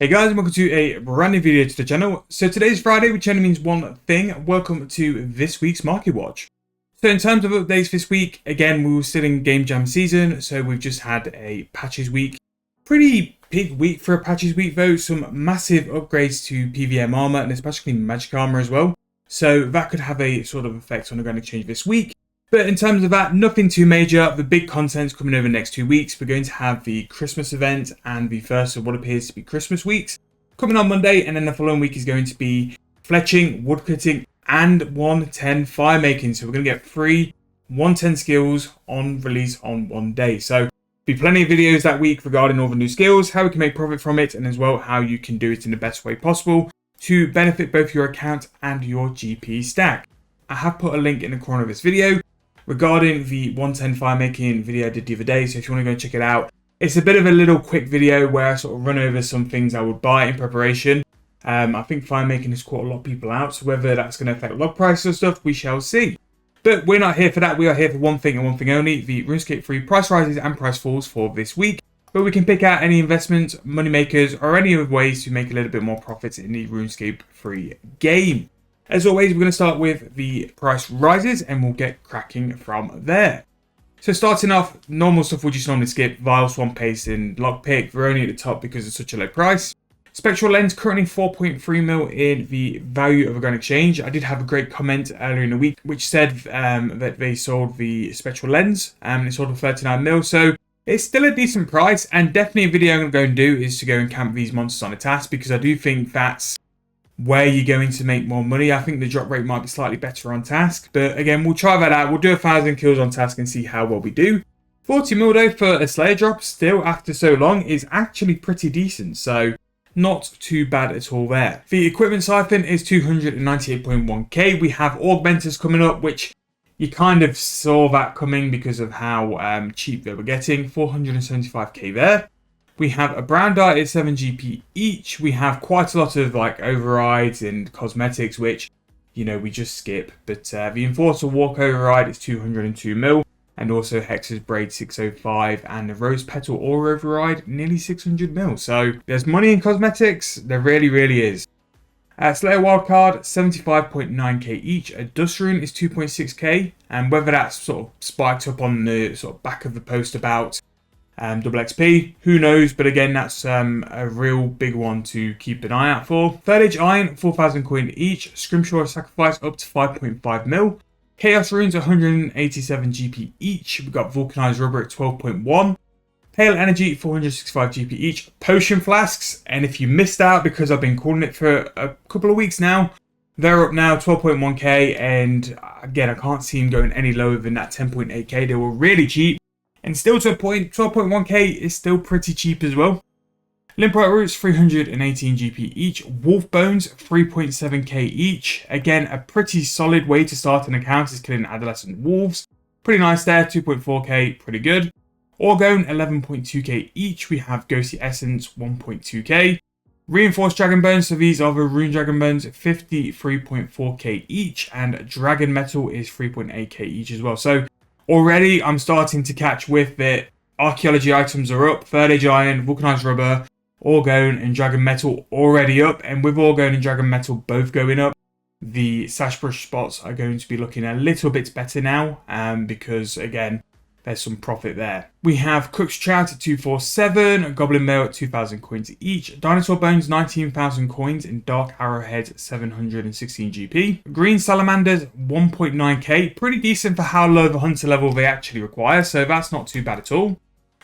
Hey guys, and welcome to a brand new video to the channel. So today's Friday, which only means one thing. Welcome to this week's Marketwatch. So in terms of updates this week, again, we were still in Game Jam season, so we've just had a patches week. Pretty big week for a patches week though. Some massive upgrades to PVM armor and especially magic armor as well. So that could have a sort of effect on the Grand Exchange this week. But in terms of that, nothing too major. The big content's coming over the next 2 weeks. We're going to have the Christmas event and the first of what appears to be Christmas weeks coming on Monday, and then the following week is going to be fletching, woodcutting, and 110 fire making. So we're going to get 3 110 skills on release on one day. So there'll be plenty of videos that week regarding all the new skills, how we can make profit from it, and as well how you can do it in the best way possible to benefit both your account and your GP stack. I have put a link in the corner of this video regarding the 110 fire making video I did the other day, so if you want to go and check it out, it's a bit of a little quick video where I sort of run over some things I would buy in preparation. I think fire making has caught a lot of people out, so whether that's going to affect log prices or stuff, we shall see. But we're not here for that. We are here for one thing and one thing only: the Runescape free price rises and price falls for this week, where we can pick out any investments, money makers, or any other ways to make a little bit more profits in the Runescape free game. As always, we're going to start with the price rises and we'll get cracking from there. So starting off, normal stuff we'll just normally skip: Vial, Swamp Paste, and Lockpick. They're only at the top because it's such a low price. Spectral Lens currently 4.3 mil in the value of a Grand Exchange. I did have a great comment earlier in the week which said that they sold the Spectral Lens and it sold for 39 mil. So it's still a decent price, and definitely a video I'm going to go and do is to go and camp these monsters on a task, because I do think that's where you're going to make more money. I think the drop rate might be slightly better on task, but again, we'll try that out. We'll do 1,000 kills on task and see how well we do. 40 mil though for a Slayer drop still after so long is actually pretty decent, so not too bad at all there. The equipment siphon is 298.1k. We have augmenters coming up, which you kind of saw that coming because of how cheap they were getting. 475k there. We have a brown dye at 7 GP each. We have quite a lot of like overrides and cosmetics, which, you know, we just skip. But the Enforcer Walk override is 202 mil. And also Hex's Braid 605 and the Rose Petal Ore override nearly 600 mil. So there's money in cosmetics. There really is. Slayer Wildcard 75.9k each. A Dust Rune is 2.6k. And whether that's sort of spiked up on the sort of back of the post about double XP, who knows, but again, that's a real big one to keep an eye out for. Third Age Iron, 4,000 coin each. Scrimshaw Sacrifice up to 5.5 mil. Chaos Runes, 187 GP each. We've got Vulcanized Rubber at 12.1. Pale Energy, 465 GP each. Potion Flasks, and if you missed out because I've been calling it for a couple of weeks now, they're up now, 12.1k, and again, I can't see them going any lower than that 10.8k. They were really cheap. And still to a point, 12.1k is still pretty cheap as well. Limprite Roots, 318 GP each. Wolf Bones, 3.7k each. Again, a pretty solid way to start an account is killing adolescent wolves. Pretty nice there, 2.4k, pretty good. Orgone, 11.2k each. We have Ghostly Essence, 1.2k. Reinforced Dragon Bones, so these are the Rune Dragon Bones, 53.4k each. And Dragon Metal is 3.8k each as well. So already, I'm starting to catch with that archaeology items are up. Third Age Iron, Vulcanized Rubber, Orgone, and Dragon Metal already up. And with Orgone and Dragon Metal both going up, the Sashbrush spots are going to be looking a little bit better now. Because, again, there's some profit there. We have Cook's Trout at 247, Goblin Mail at 2,000 coins each, Dinosaur Bones 19,000 coins, and Dark Arrowhead 716 GP. Green Salamanders 1.9k, pretty decent for how low the hunter level they actually require, so that's not too bad at all.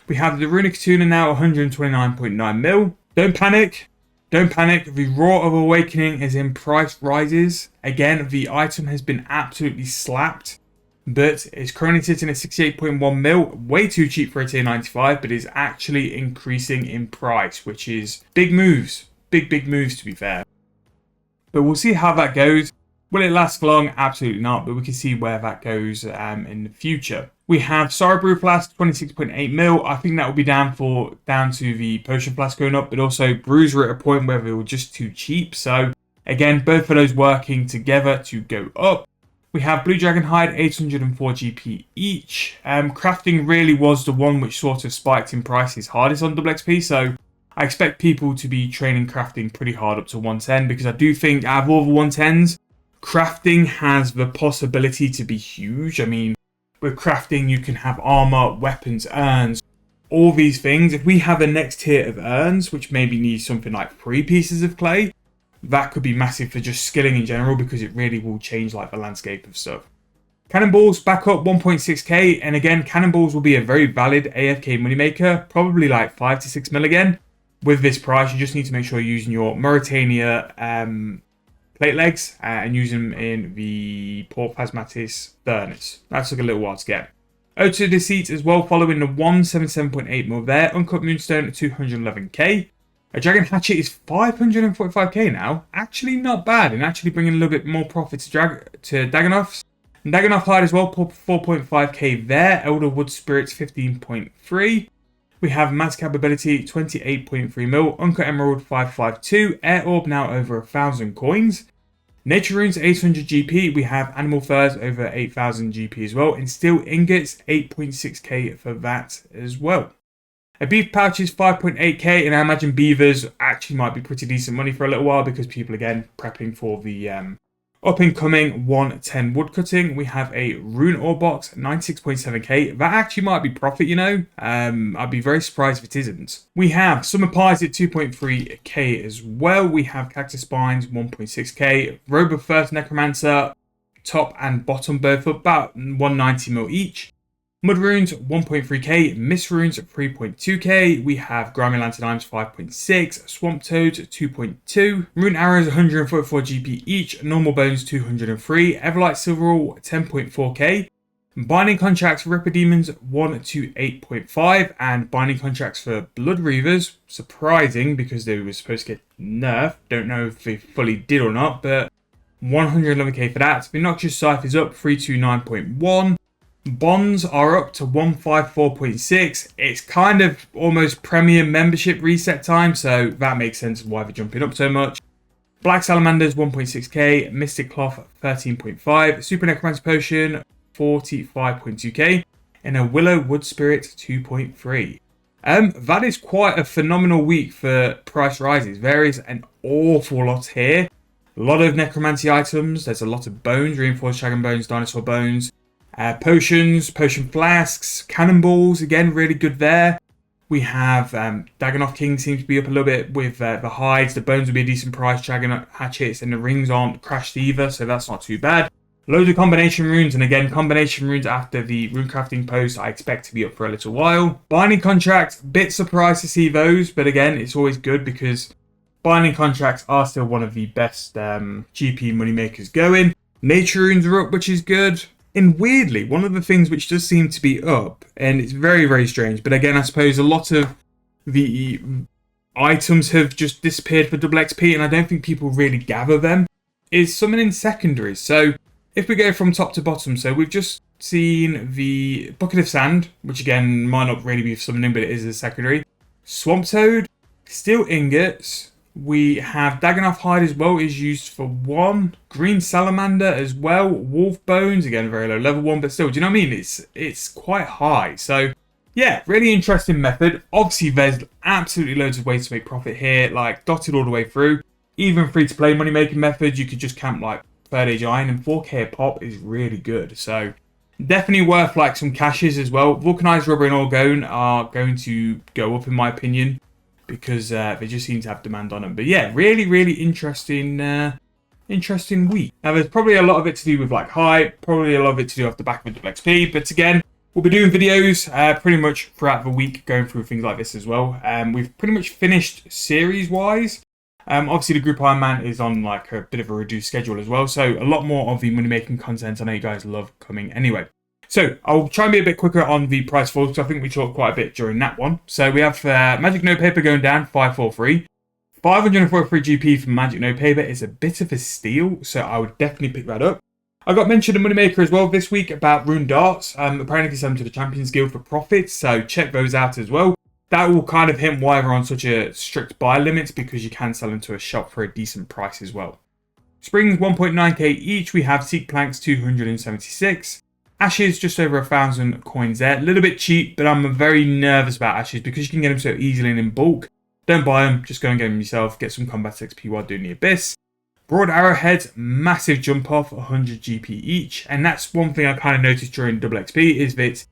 We have the Runic Tuna now 129.9 mil. Don't panic. The Roar of Awakening is in price rises. Again, the item has been absolutely slapped, but it's currently sitting at 68.1 mil, way too cheap for a tier 95, but is actually increasing in price, which is big moves. Big moves, to be fair. But we'll see how that goes. Will it last for long? Absolutely not, but we can see where that goes in the future. We have Sorrowbrew Flask, 26.8 mil. I think that will be down to the Potion Flask going up, but also Bruiser at a point where they were just too cheap. So again, both of those working together to go up. We have Blue Dragon Hide, 804 GP each. Crafting really was the one which sort of spiked in prices hardest on double XP, so I expect people to be training crafting pretty hard up to 110 because I do think out of all the 110s, crafting has the possibility to be huge. I mean, with crafting, you can have armor, weapons, urns, all these things. If we have a next tier of urns, which maybe needs something like 3 pieces of clay, that could be massive for just skilling in general because it really will change like the landscape of stuff. Cannonballs back up 1.6k, and again, cannonballs will be a very valid AFK moneymaker, probably like 5 to 6 mil again. With this price, you just need to make sure you're using your Mauritania plate legs and use them in the Port Phasmatis furnace. That took a little while to get. O2 Deceit as well, following the 177.8 mil there. Uncut Moonstone at 211k. A Dragon Hatchet is 545k now. Actually not bad, and actually bringing a little bit more profit to Dagonoths. And Dagonoth Hide as well, 4.5k there. Elder Wood Spirits 15.3. We have Max Capability 28.3 mil. Uncut Emerald 552. Air Orb now over 1,000 coins. Nature Runes 800 GP. We have Animal Furs over 8,000 GP as well. And Steel Ingots 8.6k for that as well. A Beef Pouch is 5.8k, and I imagine beavers actually might be pretty decent money for a little while because people again prepping for the up and coming 110 woodcutting. We have a Rune Ore Box 96.7k. That actually might be profit, you know. I'd be very surprised if it isn't. We have Summer Pies at 2.3k as well. We have Cactus Spines 1.6k. Robe of First Necromancer top and bottom both about 190 mil each. Mud Runes 1.3k, Mist Runes 3.2k, we have Grimy Lantern Dimes 5.6, Swamp Toads 2.2, Rune Arrows 144 GP each, Normal Bones 203, Everlight Silverall 10.4k, Binding Contracts Ripper Demons 1 to 8.5, and Binding Contracts for Blood Reavers, surprising because they were supposed to get nerfed, don't know if they fully did or not, but 111k for that. The Noxious Scythe is up 329.1. Bonds are up to 154.6. It's kind of almost premium membership reset time, so that makes sense of why they're jumping up so much. Black Salamanders 1.6k, Mystic Cloth 13.5, Super Necromancer Potion 45.2k, and a Willow Wood Spirit 2.3. That is quite a phenomenal week for price rises. There is an awful lot here. A lot of necromancy items. There's a lot of bones, reinforced dragon bones, dinosaur bones. Potions, potion flasks, cannonballs, again, really good there. We have Dagonoth King seems to be up a little bit with the hides. The bones will be a decent price. Dragon hatchets and the rings aren't crashed either, so that's not too bad. Loads of combination runes, and again, combination runes after the rune crafting post I expect to be up for a little while. Binding contracts, bit surprised to see those, but again, it's always good because binding contracts are still one of the best GP moneymakers going. Nature runes are up, which is good. And weirdly, one of the things which does seem to be up, and it's very, very strange, but again, I suppose a lot of the items have just disappeared for double XP, and I don't think people really gather them, is summoning secondaries. So if we go from top to bottom, so we've just seen the Bucket of Sand, which again might not really be summoning, but it is a secondary. Swamp Toad, Steel Ingots. We have Dagonoth Hide as well, is used for 1. Green Salamander as well. Wolf Bones, again, a very low level one, but still, do you know what I mean? It's quite high. So, yeah, really interesting method. Obviously, there's absolutely loads of ways to make profit here, like dotted all the way through. Even free-to-play money-making methods, you could just camp like Third Age Iron, and 4k a pop is really good. So, definitely worth like some cashes as well. Vulcanized Rubber and Orgone are going to go up, in my opinion, because they just seem to have demand on them. But yeah, really, really interesting week. Now, there's probably a lot of it to do with like hype, probably a lot of it to do off the back of double XP. But again, we'll be doing videos pretty much throughout the week, going through things like this as well. We've pretty much finished series-wise. Obviously, the Group Iron Man is on like a bit of a reduced schedule as well. So a lot more of the money-making content I know you guys love coming anyway. So, I'll try and be a bit quicker on the price falls, because I think we talked quite a bit during that one. So, we have Magic Note Paper going down, 543. 543 GP for Magic Note Paper is a bit of a steal, so I would definitely pick that up. I got mentioned in Moneymaker as well this week about Rune Darts. Apparently, you can sell them to the Champions Guild for profits, so check those out as well. That will kind of hint why we're on such a strict buy limit, because you can sell them to a shop for a decent price as well. Springs, 1.9k each. We have Seek Planks, 276. Ashes, just over 1,000 coins there. A little bit cheap, but I'm very nervous about Ashes because you can get them so easily and in bulk. Don't buy them, just go and get them yourself. Get some combat XP while doing the Abyss. Broad arrowheads, massive jump off, 100 GP each. And that's one thing I kind of noticed during double XP is that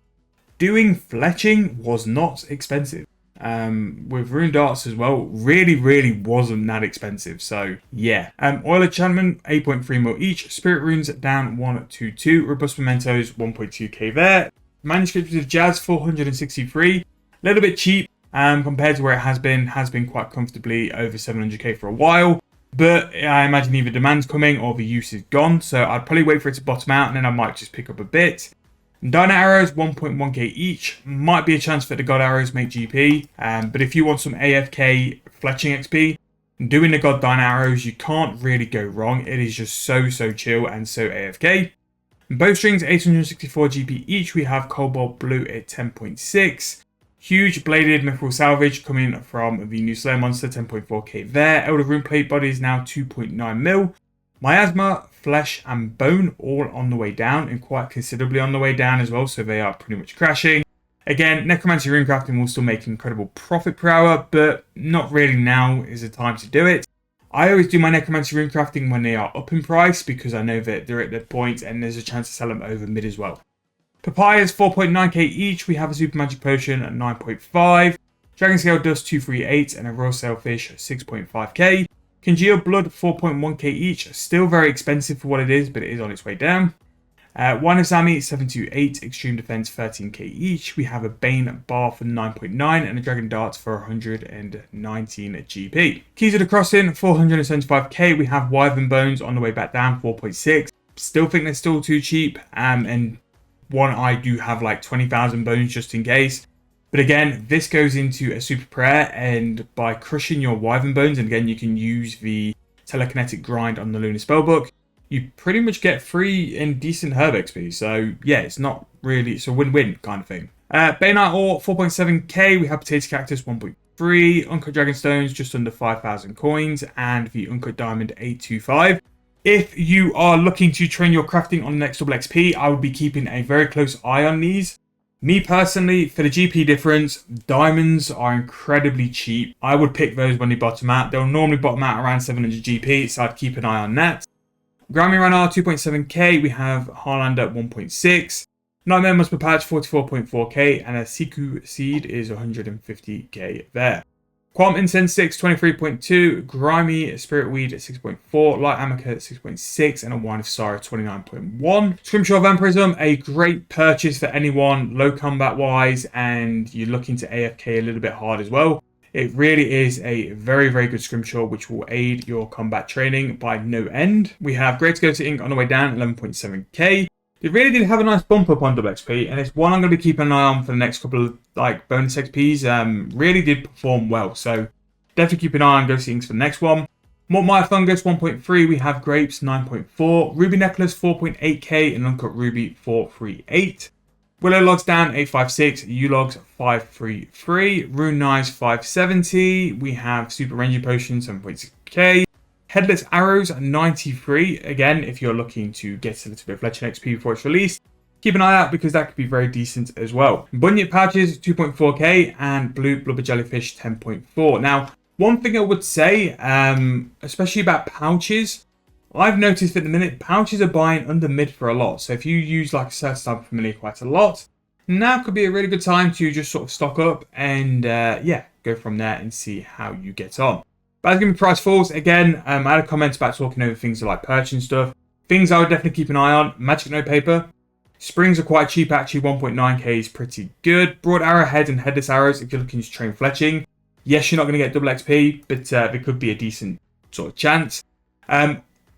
doing fletching was not expensive. With rune darts as well, really wasn't that expensive. So yeah, oil enchantment 8.3 mil each, spirit runes down 122, robust mementos 1.2k there, manuscripts of jazz 463, a little bit cheap compared to where it has been quite comfortably over 700k for a while. But I imagine either demand's coming or the use is gone, so I'd probably wait for it to bottom out and then I might just pick up a bit. Dino arrows 1.1k each, might be a chance that the god arrows make GP, but if you want some AFK fletching XP, doing the god dino arrows, you can't really go wrong. It is just so chill and so AFK. Bowstrings 864 GP each, we have cobalt blue at 10.6. Huge bladed mithril salvage coming from the new Slayer monster, 10.4k there. Elder rune plate body is now 2.9 mil. Miasma, flesh and bone all on the way down, and quite considerably on the way down as well, so they are pretty much crashing. Again, necromancy rune crafting will still make incredible profit per hour, but not really now is the time to do it. I always do my necromancy rune crafting when they are up in price because I know that they're at that point and there's a chance to sell them over mid as well. Papayas 4.9k each, we have a super magic potion at 9.5, dragon scale dust 238 and a raw sailfish 6.5k. Congealed blood 4.1k each, still very expensive for what it is, but it is on its way down. Wine of Zami 728, extreme defense 13k each. We have a Bane bar for 9.9 and a dragon dart for 119 GP. Keys of the Crossing 475k. We have Wyvern bones on the way back down 4.6. Still think they're still too cheap, and one I do have like 20,000 bones just in case. But again, this goes into a super prayer, and by crushing your Wyvern bones, and again, you can use the telekinetic grind on the Lunar Spellbook, you pretty much get free and decent herb XP. So yeah, it's not really, it's a win-win kind of thing. Bayonet ore 4.7k, we have Potato Cactus 1.3, Uncut Dragon Stones just under 5,000 coins, and the Uncut Diamond 825. If you are looking to train your crafting on the next double XP, I would be keeping a very close eye on these. Me personally, for the GP difference, diamonds are incredibly cheap. I would pick those when they bottom out. They'll normally bottom out around 700 GP, so I'd keep an eye on that. Grammy Ranar 2.7k, we have Harlander at 1.6. Nightmare Must Be Patch 44.4k, and a Siku Seed is 150k there. Qualm Incense 6, 23.2, Grimy Spirit Weed at 6.4, Light Amica at 6.6, and a Wine of Sorrow 29.1. Scrimshaw Vampirism, a great purchase for anyone low combat wise, and you're looking to AFK a little bit hard as well. It really is a very good Scrimshaw, which will aid your combat training by no end. We have Great Go to Ink on the way down, 11.7k. It really did have a nice bump up on double XP, and it's one I'm going to be keeping an eye on for the next couple of bonus XPs. Really did perform well, so definitely keep an eye on Ghost Inks for the next one. Mortmire Fungus 1.3, we have Grapes 9.4, Ruby Necklace 4.8k, and Uncut Ruby 438. Willow Logs down 856, U-Logs 533, Rune Knives 570, we have Super Ranger Potion 7.6k. Headless Arrows 93. Again, if you're looking to get a little bit of Fletching XP before it's released, keep an eye out because that could be very decent as well. Bunyip Pouches 2.4k and Blue Blubber Jellyfish 10.4. Now, one thing I would say, especially about pouches, I've noticed at the minute pouches are buying under mid for a lot. So if you use like a certain type of familiar quite a lot, now could be a really good time to just sort of stock up and yeah, go from there and see how you get on. But as giving price falls, again, I had a comment about talking over things like perch and stuff. Things I would definitely keep an eye on. Magic Note Paper. Springs are quite cheap actually, 1.9k is pretty good. Broad arrowheads and headless arrows if you're looking to train fletching. Yes, you're not going to get double XP, but there could be a decent sort of chance.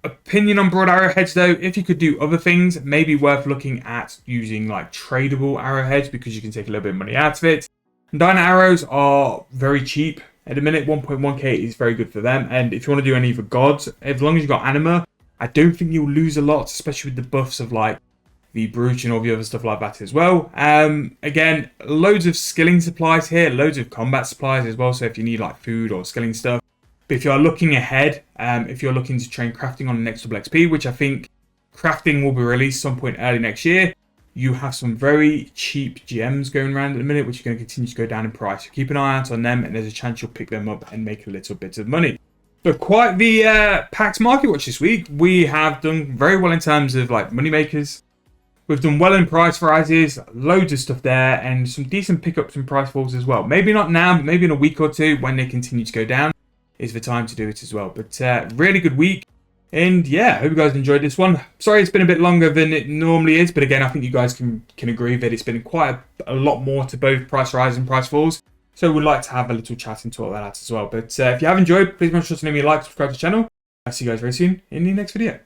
Opinion on broad arrowheads though, if you could do other things, maybe worth looking at using like tradable arrowheads because you can take a little bit of money out of it. And Dino arrows are very cheap. At the minute, 1.1k is very good for them. And if you want to do any of the gods, as long as you've got anima, I don't think you'll lose a lot, especially with the buffs of like the brooch and all the other stuff like that as well. Again, loads of skilling supplies here, loads of combat supplies as well. So if you need like food or skilling stuff. But if you're looking ahead, if you're looking to train crafting on the next double XP, which I think crafting will be released some point early next year, you have some very cheap gems going around at the minute, which are going to continue to go down in price. So keep an eye out on them, and there's a chance you'll pick them up and make a little bit of money. So quite the packed market watch this week. We have done very well in terms of like money makers. We've done well in price rises, loads of stuff there, and some decent pickups and price falls as well. Maybe not now, but maybe in a week or two when they continue to go down is the time to do it as well. But really good week. And yeah, I hope you guys enjoyed this one. Sorry it's been a bit longer than it normally is, but again, I think you guys can agree that it's been quite a lot more to both price rise and price falls. So we'd like to have a little chat and talk that out as well. But if you have enjoyed, please make sure to leave me a like, subscribe to the channel. I'll see you guys very soon in the next video.